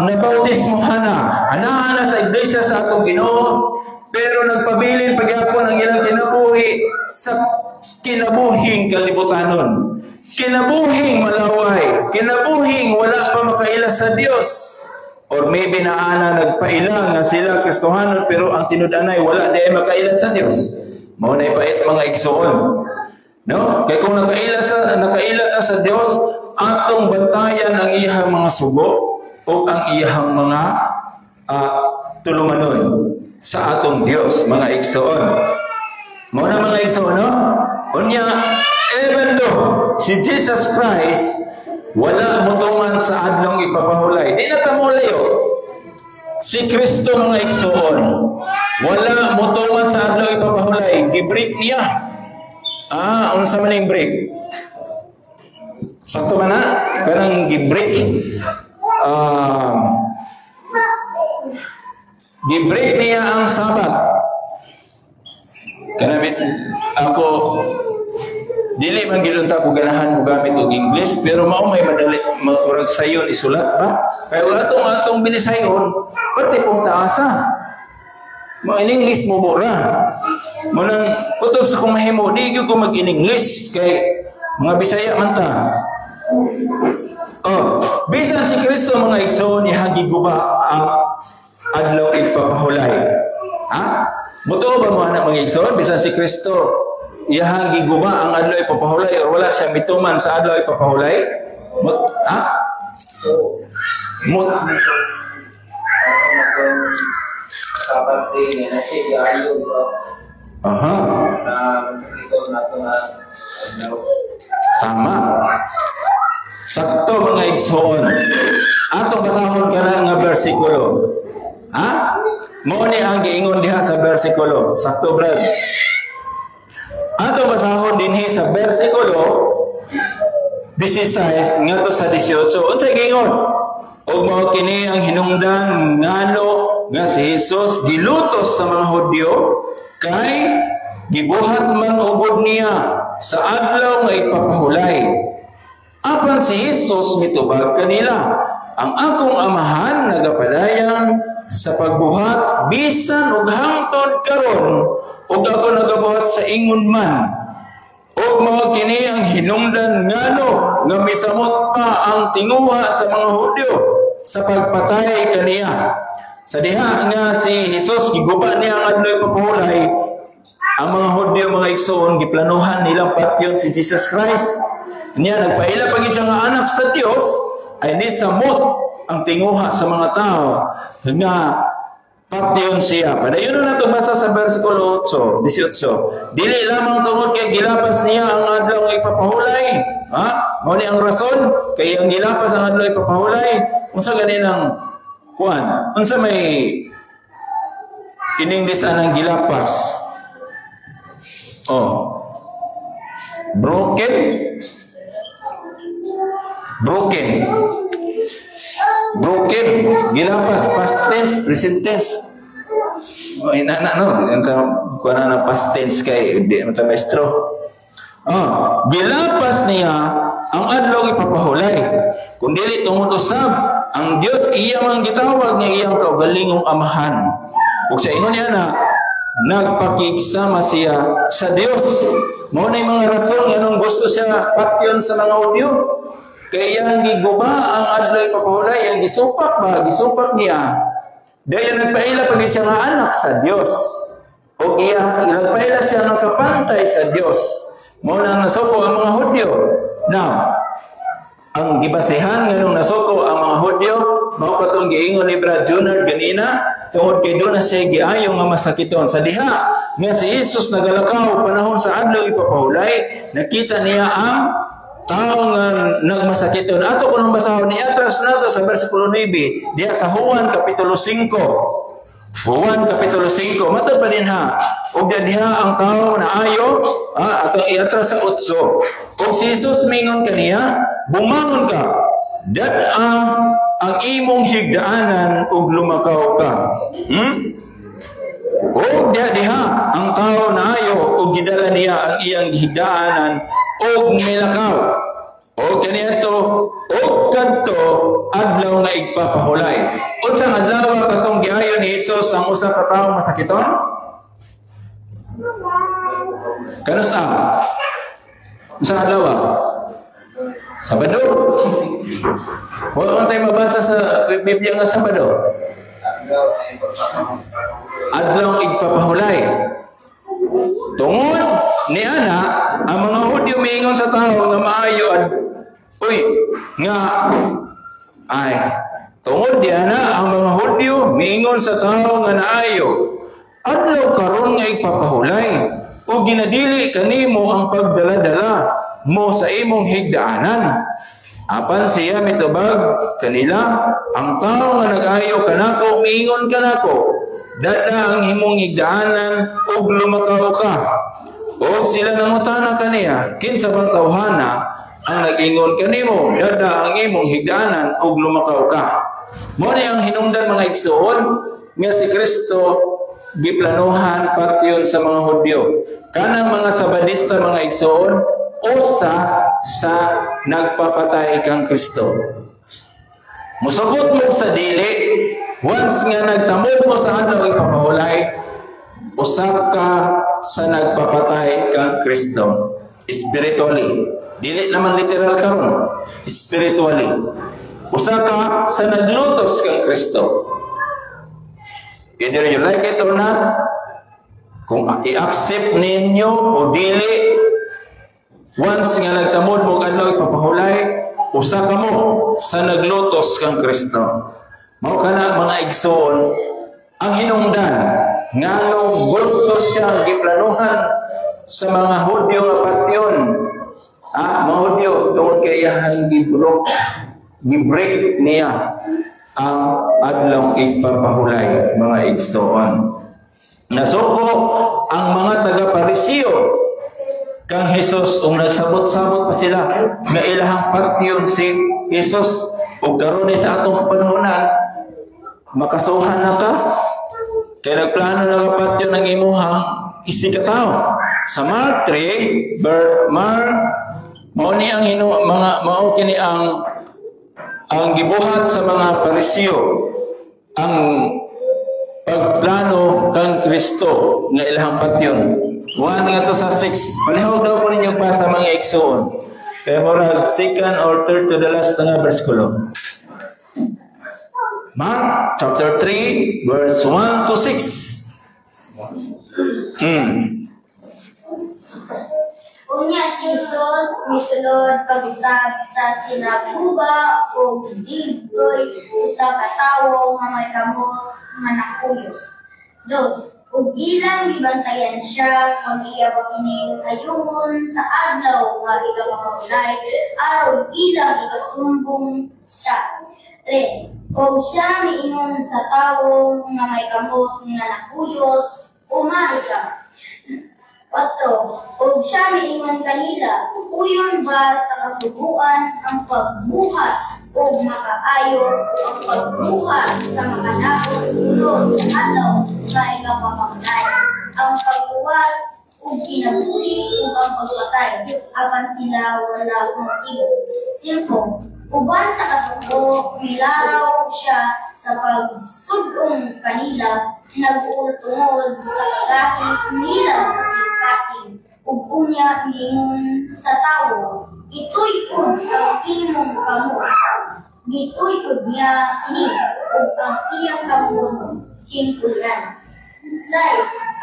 A: nabautismohan ana sa iglesia sa atong Ginoo, pero nagpabilin pagyapon ang ilang kinabuhi sa kinabuhing kalibutanon. Kinabuhing malaway, kinabuhing wala pa makaila sa Dios. Or maybe naana nagpaila nga sila Kristohanon pero ang tinud-anay wala di ay makaila sa Dios. Mao na ipait mga igsoon. No? Kay kung nakaila na sa Dios, atong bantayan ang iyang mga sugo o o ang iyahang mga tulumanon sa atong Dios, mga igsoon. Muna mga igsoon, no? Unya, even though si Jesus Christ wala mutungan sa adlong ipapahulay, di na tamulayo. Si Kristo mga igsoon, wala mutungan sa adlong ipapahulay, gi-break niya. Unsa man yung break? Sakto ba na? Kanang gi-break. Gi-break niya ang Sabat. Kanamit ako, dili man gilunta ko ganahan mo gamit og English, pero mao may madali murag sayon isulat ba? Kaya atong binisayon, pati pong taasa. Mo in English mo mura. Mo nang kutob sa kong mahimo, di gyud ko mag-in-English kay mga Bisaya man ta. Bisan si Kristo mga igsoon ihagiguba ang adlaw ipapahulay. Mutuo ba mo anak mga igsoon bisan si Kristo iyahang giguba ang adlaw ipapahulay o wala siya mituman sa adlaw ipapahulay? Tama. Sakto mga igsoon. Ato basahon ka na nga bersikulo. Mo ni ang giingon diha sa bersikulo. Sakto brad. Ato basahon dinhi sa bersikulo 16 ngadto sa 18. Unsay giingon? Og mao kini ang hinungdan ngano nga si Jesus gilutos sa mga Hudyo kay gibuhat man ubod niya sa adlaw nga ipapahulay. Apan si Jesus mitubag kanila, ang akong amahan nagapadayan sa pagbuhat bisan og hangtod karon ug ako nagabuhat sa ingon man. Ug mao kini ang hinungdan ngano nga misamot pa ang tinguha sa mga Hudyo sa pagpatay kaniya. Sa diha nga si Jesus giguba niya ang adlaw ipapahulay, ang mga Hudyo mga igsoon giplanuhan nilang patyon si Jesus Christ. Niya nagpaila pagid siya nga anak sa Dios ay ni samot ang tinguha sa mga tao nga patyon siya. Padayon na nato basa sa bersikulo 18. Dili lamang tungod kay gilapas niya ang adlaw nga ipapahulay. Mao ni ang rason kay ang gilapas ang adlaw ipapahulay. Unsa ganinang kuan? Unsa may in-English anang gilapas? Broken. Gilapas, past tense, present tense. Kuha na past tense kay di mata maestro. Gilapas niya ang adlaw ipapahulay. Kung dili tungod usab, ang Dios iya man gitawag niya iyang kaugalingong amahan. Ug sa ingon niya na nagpakigsama siya sa Dios. Mao na mga rason nganong gusto siya patyon sa mga Hudyo. Kaya yang giguba ang adlaw ipapahulay, yang gisupak niya. Dahil nagpaila pagit siya nga anak sa Dios. O nagpaila siya nga kapantay sa Dios. Mao nang nasuko ang mga Hudyo. Now, ang gibasehan nganong nasuko ang mga Hudyo, mao katong giingon ni Brad Junard ganina, tungod kay doon na siya giayo nga masakiton. Sa diha nga si Jesus nagalakaw panahon sa adlaw ipapahulay, nakita niya ang tao nga nagmasakiton. Ato kung basahon ni atras nato sa bersikulo 9 diha sa Juan kapitulo 5. Juan kapitulo 5 matod pa din ha. Ug diha ang tao na ayo atong iatras sa 8. Ug si Jesus mingon kaniya, bumangon ka. Dad-a ang imong higdaanan ug lumakaw ka. O diha ang tao na ayo ug gidala niya ang iyang higdaanan ug milakaw. O kaniadto ug kadto adlaw nga igpapahulay. Unsang adlaw katong giayo ni Jesus ang usa ka tawo masakiton? Kanusa? Unsang adlaw? Sabado. Wala tayo mabasa sa Biblia nga Sabado. Adlaw igpapahulay. Tungod ni ana ang mga Hudyo miingon sa tao nga maayo Tungod diha na ang mga Hudyo miingon sa tawo nga naayo, adlaw karon nga ipapahulay o ginadili kanimo ang pagdala-dala mo sa imong higdaanan. Apan siya mitubag kanila, ang tawo nga nag-ayo kanako miingon kanako, dada ang himong higdaanan ug lumakaw ka. O sila nangutana kaniya, kinsa bang tawhana ang nag-ingon kanimo, dada ang imong higdaanan ug lumakaw ka. Mao ni ang hinungdan mga igsoon nga si Kristo giplanuhan patyon sa mga Hudyo. Kanang mga Sabadista mga igsoon, usa sa nagpapatay kang Kristo. Musugot mo sa dili, once nga nagtamod mo sa adlaw ipapahulay, usab ka sa nagpapatay kang Kristo. Spiritually. Dili naman literal karon. Spiritually. Usa ka sa naglutos kang Kristo. Either you like it or not, kung i-accept ninyo o dili, once nga nagtamod mo adlaw ipapahulay, usa ka mo sa naglutos kang Kristo. Mao kana mga igsoon ang hinungdan ngano gusto siya giplanuhan sa mga Hudyo nga patyon. Mga Hudyo tungod kay iyang gi-break niya ang adlaw ipapahulay mga igsoon. Nasuko ang mga taga-Parisiyo kang Jesus ug nagsabot-sabot pa sila nga ilahang patyon si Jesus ug karon ni sa atong panhunan makasuhan na ka kay nagplano na patyon ang imuhang isikataw. Sa Mark 3 mao ni ang mao kini ang gibuhat sa mga Parisiyo ang pagplano kang Kristo nga ilahang patyon. One nga to sa 6. Palihog daw po ninyo pa sa mga igsoon. Kaya murag second or third to the last nga bersikulo. Mark chapter 3 verse 1 to 6.
B: Unya si Jesus misulod pag-usab sa sinaguga o digdoy usa ka tawo nga may kamot nga nakuyos. 2. Ug ilang gibantayan siya kung iya kining ayuhon sa adlaw nga igapahulay aron ilang ikasumbong siya. 3. Ug siya miingon sa tawo nga may kamot nga nakuyos, umahi ka. 4. Ug siya miingon kanila, uyon ba sa kasubuan ang pagbuhat o makaayo ang pagbuhat sa mga nakon sulod sa adlaw nga igapahulay, ang pagbuwas ug kinabuhi ug ang pagpatay, apan sila wala motibo. 5. Uban sa kasubo, milaraw siya sa pagsudong kanila, nag-uultungod sa kagahi nila kasing-kasing, ug unya miingon sa tawo, ituy-ud ang imong kamot. Gituy-ud niya ini, ug ang iyang kamot hingkulan. 6.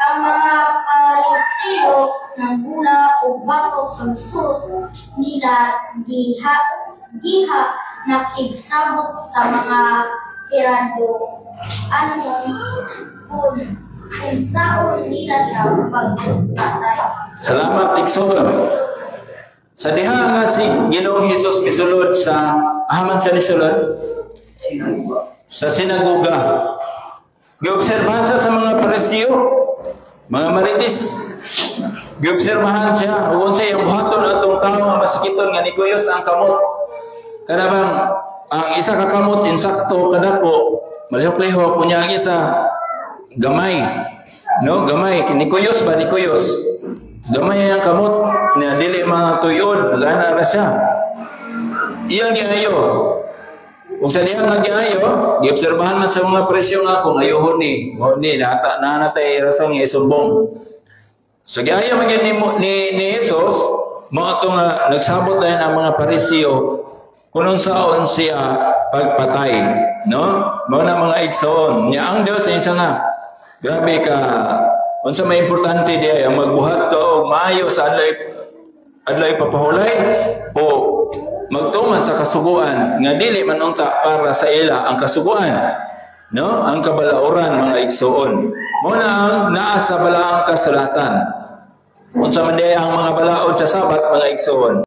B: Ang mga Pariseo ng gula ug batok kang Jesus nila diha nakigsabot sa mga tirado kung saon nila siya pagpatay.
A: Salamat igsoon. Sa diha nga si Ginoong Hesus misulod sa ahaman siya nisulod sa sinagoga. Giobserbahan siya sa mga Pariseo, mga marites. Giobserbahan siya ug unsay ang buhaton atong tawo nga masikiton nga nikuyos ang kamot. Kada bang ang isa ka kamot insakto kadako, malihok-lihok kunya ang isa gamay. No, gamay nikuyos ba nikuyos. Gamay ang kamot na dili mga tuyod, nagana ra siya. Iyang giayo. Ug sa diha nga giayo, giobserbahan man sa mga presyo nga kung ayohon ni, mo ni natay rason nga isumbong. So giayo man ni Jesus, mao ato nga nagsabot dayon ang mga Pariseo kung saon siya pagpatay, no? Mao na mga igsoon. Nya ang Dios niya nga grabe ka unsa may importante diay ang magbuhat ka og maayo sa adlay papahulay o magtuman sa kasuguan nga dili man unta para sa ila ang kasuguan, no, ang kabalauran mga igsoon. Muna ang naa sa balaang kasulatan. Unsa man ang mga balaod sa Sabat mga igsoon.